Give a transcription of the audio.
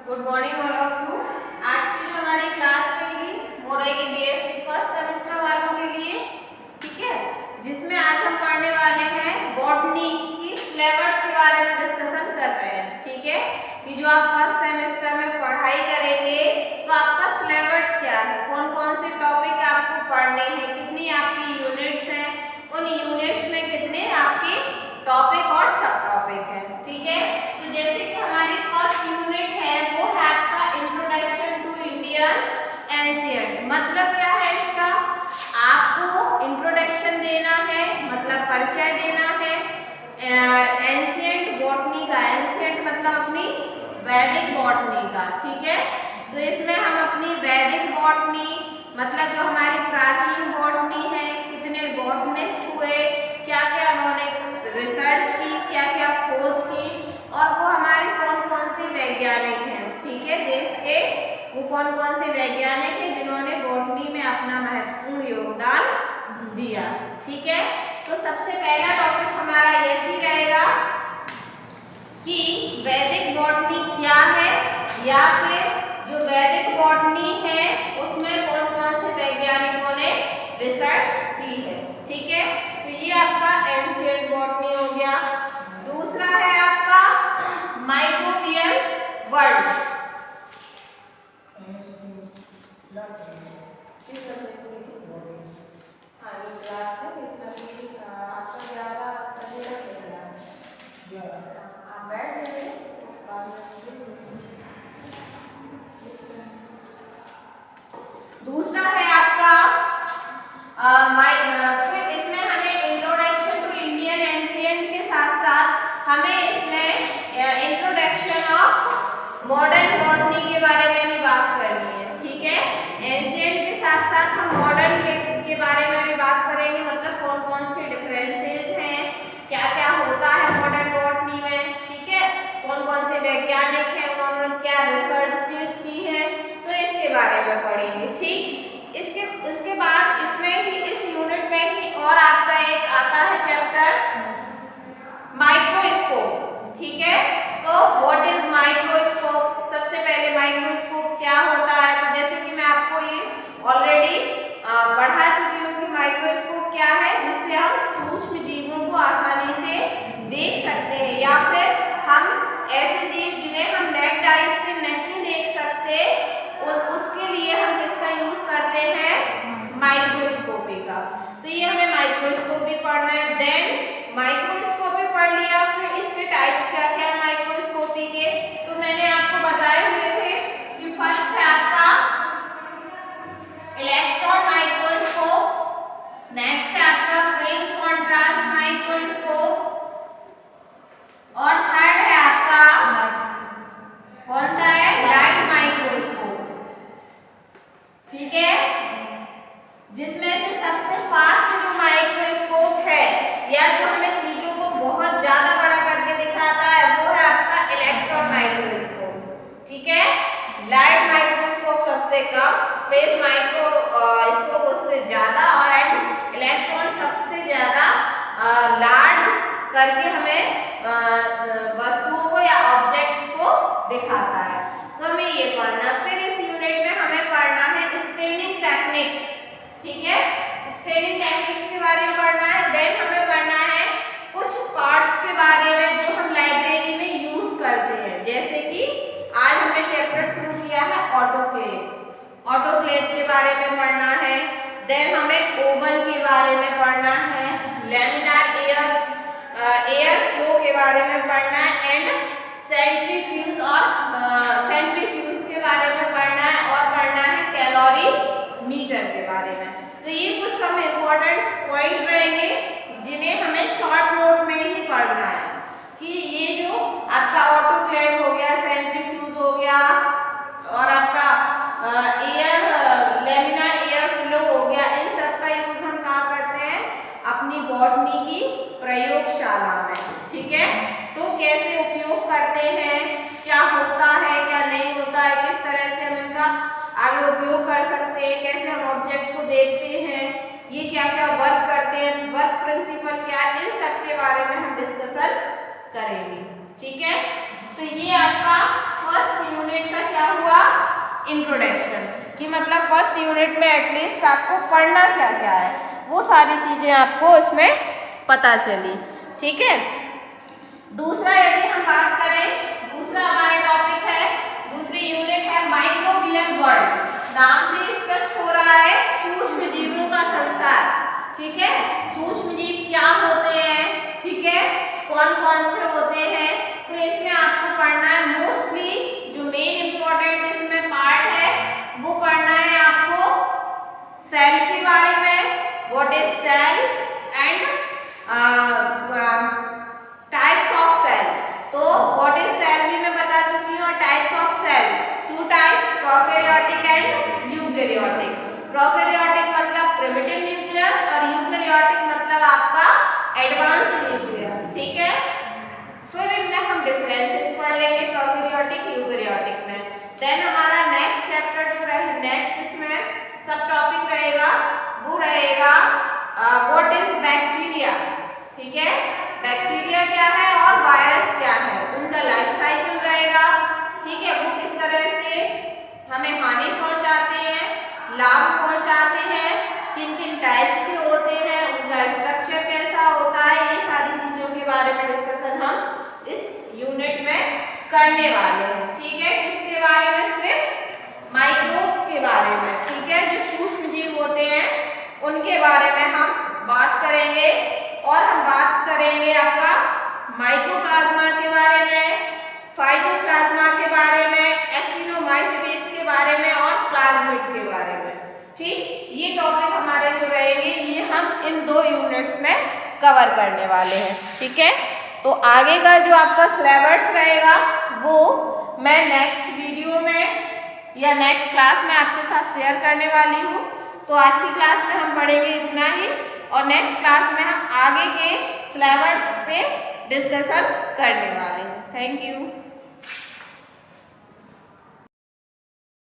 Good morning all of you. आज की जो हमारी क्लास रहेगी बीएससी फर्स्ट सेमेस्टर वालों के लिए, ठीक है, जिसमें आज हम पढ़ने वाले हैं बॉटनी की सिलेबस के बारे में डिस्कशन कर रहे हैं। ठीक है, कि जो आप फर्स्ट सेमेस्टर में पढ़ाई करेंगे तो आपका सिलेबस क्या है, कौन कौन से टॉपिक आपको पढ़ने हैं, कितनी आपकी यूनिट्स हैं, उन यूनिट्स में कितने आपके टॉपिक और सब टॉपिक हैं। ठीक है, तो जैसे कि हमारी फर्स्ट यूनिट है वो है आपका इंट्रोडक्शन टू इंडियन एंशिएंट। मतलब क्या है इसका, आपको इंट्रोडक्शन देना है, मतलब परिचय देना है एंशिएंट बॉटनी का। एंशिएंट मतलब अपनी वैदिक बॉटनी का। ठीक है, तो इसमें हम अपनी वैदिक बॉटनी मतलब जो हमारी प्राचीन बॉटनी है, कितने बॉटनिस्ट हुए, क्या क्या उन्होंने रिसर्च की, क्या क्या खोज की, और वो हमारे कौन कौन से वैज्ञानिक हैं। ठीक है, देश के वो कौन कौन से वैज्ञानिक हैं जिन्होंने बॉटनी में अपना महत्वपूर्ण योगदान दिया। ठीक है, तो सबसे पहला टॉपिक हमारा यही रहेगा कि वैदिक बॉटनी क्या है, या फिर जो वैदिक बॉटनी है उसमें कौन कौन से वैज्ञानिकों ने रिसर्च की है। ठीक है, तो ये आपका एंशिएंट बॉटनी हो गया। दूसरा है आपका माइक्रोबियल वर्ल्ड। दूसरा है आपका फिर इसमें हमें इंट्रोडक्शन टू इंडियन एंशिएंट के साथ साथ हमें इसमें इंट्रोडक्शन ऑफ मॉडर्न बॉटनी के बारे में भी बात करनी है। ठीक है, एंशिएंट के साथ साथ हम मॉडर्न के बारे में भी बात करेंगे, मतलब कौन कौन से डिफरेंसेस हैं, क्या क्या होता है मॉडर्न बॉटनी में। ठीक है, कौन कौन से वैज्ञानिक हैं, उन्होंने क्या रिसर्चेस की है, तो इसके बारे में पढ़ेंगे। ठीक, इसके बाद इसमें ही इस यूनिट में ही और आपका एक आता है चैप्टर माइक्रोस्कोप। ठीक है, तो व्हाट इज माइक्रोस्कोप। सबसे पहले माइक्रोस्कोप क्या होता है, तो जैसे कि मैं आपको ये ऑलरेडी पढ़ा चुकी हूँ कि माइक्रोस्कोप क्या है, जिससे हम सूक्ष्म जीवों को आसानी से देख सकते हैं, या फिर हम ऐसे जीव जिन्हें हम नेक्ड आईज से नहीं देख सकते और उसके लिए हम किसका यूज करते हैं, माइक्रोस्कोपी का। तो ये हमें माइक्रोस्कोपी पढ़ना है। देन माइक्रोस्कोपी पढ़ लिया, फिर इसके टाइप्स क्या क्या है माइक्रोस्कोपी के, तो मैंने आपको बताए हुए थे कि फर्स्ट है आपका इलेक्ट्रॉन माइक्रोस्कोप, नेक्स्ट है आपका फेज कॉन्ट्रास्ट माइक्रोस्कोप, और थर्ड है आपका कौन सा है, लाइट माइक्रोस्कोप। ठीक है, जिसमें से सबसे फास्ट जो माइक्रोस्कोप है या जो हमें चीजों को बहुत ज्यादा बड़ा करके दिखाता है वो है आपका इलेक्ट्रॉन माइक्रोस्कोप। ठीक है, लाइट माइक्रोस्कोप सबसे कम, फेज माइक्रोस्कोप उससे ज्यादा, और इलेक्ट्रॉन सबसे ज्यादा लार्ज करके हमें वस्तुओं को या ऑब्जेक्ट्स को दिखाता है। तो हमें ये पढ़ना। फिर इस यूनिट में हमें पढ़ना है स्टेनिंग टेक्निक्स। ठीक है, स्टेनिंग टेक्निक्स के बारे में पढ़ना है। देन हमें पढ़ना है कुछ पार्ट्स के बारे में जो हम लाइब्रेरी में यूज करते हैं, जैसे कि आज हमने चैप्टर शुरू किया है ऑटोक्लेव। ऑटोक्लेव के बारे में पढ़ना है। देन हमें ओवन के बारे में पढ़ना है, लैमिनार एयर फ्लो के बारे में पढ़ना है, एंड सेंट्रीफ्यूज और सेंट्रीफ्यूज के बारे में पढ़ना है, और पढ़ना है कैलोरी मीटर के बारे में। तो ये कुछ हम इम्पोर्टेंट पॉइंट रहेंगे जिन्हें हमें शॉर्ट नोट में ही पढ़ना है, कि ये जो आपका ऑटोक्लेव हो गया, सेंट्रीफ्यूज हो गया, और आपका लैमिनार एयर फ्लो हो गया, इन सब का यूज हम कहाँ करते हैं, अपनी बॉटनी की प्रयोगशाला में। ठीक है, तो कैसे उपयोग करते हैं, क्या होता है क्या नहीं होता है, किस तरह से हम इनका आगे उपयोग कर सकते हैं, कैसे हम ऑब्जेक्ट को देखते हैं, ये क्या क्या वर्क करते हैं, वर्क प्रिंसिपल क्या, इन सब के बारे में हम डिस्कशन करेंगे। ठीक है, तो ये आपका फर्स्ट यूनिट का इंट्रोडक्शन, कि मतलब फर्स्ट यूनिट में एटलीस्ट आपको पढ़ना क्या क्या है, वो सारी चीज़ें आपको इसमें पता चली। ठीक है। दूसरा यदि हम बात करें, दूसरा हमारा टॉपिक है, दूसरी यूनिट है माइक्रोबियल वर्ल्ड। नाम से स्पष्ट हो रहा है सूक्ष्म जीवों का संसार। ठीक है, सूक्ष्म जीव क्या होते हैं, ठीक है, कौन कौन से होते हैं, तो इसमें आपको पढ़ना है मोस्टली जो मेन इंपॉर्टेंट इसमें पार्ट है वो पढ़ना है आपको सेल के बारे में, what is cell and types of cell. तो व्हाट इज सेल भी मैं बता चुकी हूँ, types of cell, two types, prokaryotic and eukaryotic. Prokaryotic मतलब प्रिमिटिव न्यूक्लियस और यूकैरियोटिक मतलब आपका एडवांस न्यूक्लियस। ठीक है, फिर इनमें हम डिफरेंसेस पढ़ लेंगे प्रोकैरियोटिक यूकैरियोटिक में। देन हमारा नेक्स्ट चैप्टर जो रहे, नेक्स्ट इसमें सब टॉपिक रहेगा वो रहेगा व्हाट इज बैक्टीरिया। ठीक है, बैक्टीरिया क्या है और वायरस क्या है, उनका लाइफ साइकिल रहेगा। ठीक है, वो किस तरह से हमें हानि पहुंचाते हैं, लाभ पहुंचाते हैं, किन किन टाइप्स के होते हैं, उनका स्ट्रक्चर कैसा होता है, ये सारी चीज़ों के बारे में डिस्कशन हम इस यूनिट में करने वाले हैं। ठीक है, किसके बारे में, सिर्फ माइक्रोब्स के बारे में। ठीक है, जो सूक्ष्म जीव होते हैं उनके बारे में हम बात करेंगे, और हम बात करेंगे आपका माइक्रोप्लाज्मा के बारे में, फाइटोप्लाज्मा के बारे में, एक्टिनोमाइसीट्स के बारे में और प्लाज्मिड के बारे में। ठीक, ये टॉपिक हमारे जो रहेंगे ये हम इन 2 यूनिट्स में कवर करने वाले हैं। ठीक है, तो आगे का जो आपका सिलेबस रहेगा वो मैं नेक्स्ट वीडियो में या नेक्स्ट क्लास में आपके साथ शेयर करने वाली हूँ। तो आज की क्लास में हम पढ़ेंगे इतना ही, और नेक्स्ट क्लास में हम आगे के सिलेबस पे डिस्कशन करने वाले हैं। Thank you.